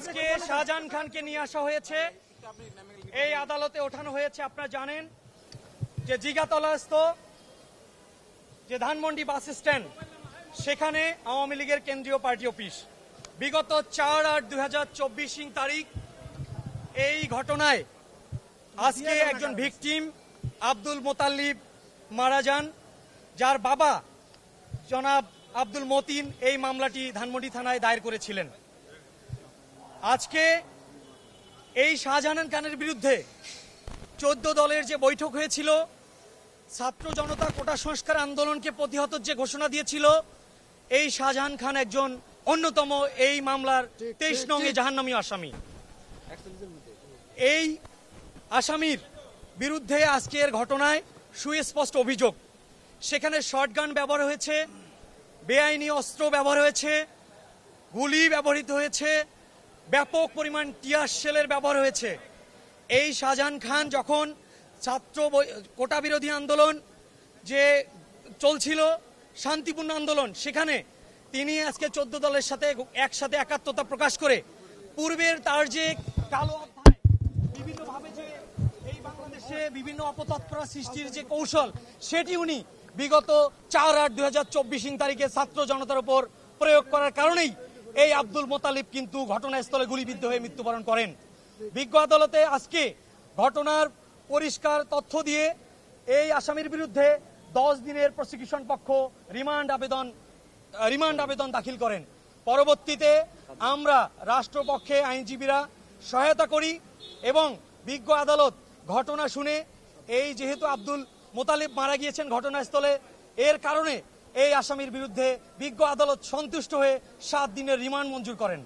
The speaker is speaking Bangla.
আজকে শাহজাহান খানকে নিয়ে আসা হয়েছে, এই আদালতে ওঠানো হয়েছে। আপনারা জানেন যে জিগাতলাস্থ যে ধানমন্ডি বাস স্ট্যান্ড, সেখানে আওয়ামী লীগের কেন্দ্রীয় পার্টি অফিস। বিগত 4/8/2024 তারিখ এই ঘটনায় আজকে একজন ভিকটিম আব্দুল মোতাল্লিব মারা যান, যার বাবা জনাব আব্দুল মতিন এই মামলাটি ধানমন্ডি থানায় দায়ের করেছিলেন। আজকে এই শাহজাহান খানের বিরুদ্ধে 14 দলের যে বৈঠক হয়েছিল, ছাত্র জনতা কোটা সংস্কার আন্দোলনকে প্রতিহত যে ঘোষণা দিয়েছিল, এই শাহজাহান খান একজন অন্যতম এই মামলার 23 নং জাহান্নামী আসামি। এই আসামির বিরুদ্ধে আজকের ঘটনায় সুস্পষ্ট অভিযোগ। সেখানে শটগান ব্যবহার হয়েছে, বেআইনি অস্ত্র ব্যবহার হয়েছে, গুলি ব্যবহৃত হয়েছে, ব্যাপক পরিমাণ টিয়ার শেলের ব্যবহার হয়েছে। এই শাহজাহান খান যখন ছাত্র কোটা বিরোধী আন্দোলন যে চলছিল, শান্তিপূর্ণ আন্দোলন, সেখানে তিনি আজকে 14 দলের সাথে একসাথে একাত্মতা প্রকাশ করে পূর্বের তার যে কালো অধ্যায়, বিভিন্নভাবে যে এই বাংলাদেশে বিভিন্ন অপতৎপরা সৃষ্টির যে কৌশল, সেটি উনি বিগত 4/8/2024 তারিখে ছাত্র জনতার উপর প্রয়োগ করার কারণেই এই আব্দুল মোতালিব কিন্তু ঘটনাস্থলে গুলিবিদ্ধ হয়ে মৃত্যুবরণ করেন। বিজ্ঞ আদালতে আজকে ঘটনার পরিষ্কার তথ্য দিয়ে এই আসামির বিরুদ্ধে 10 দিনের প্রসিকিউশন পক্ষ রিমান্ড আবেদন দাখিল করেন। পরবর্তীতে আমরা রাষ্ট্রপক্ষে আইনজীবীরা সহায়তা করি এবং বিজ্ঞ আদালত ঘটনা শুনে, এই যেহেতু আব্দুল মোতালিব মারা গিয়েছেন ঘটনাস্থলে, এর কারণে এই আসামির বিরুদ্ধে বিজ্ঞ আদালত সন্তুষ্ট হয়ে 7 দিনের রিমান্ড মঞ্জুর করেন।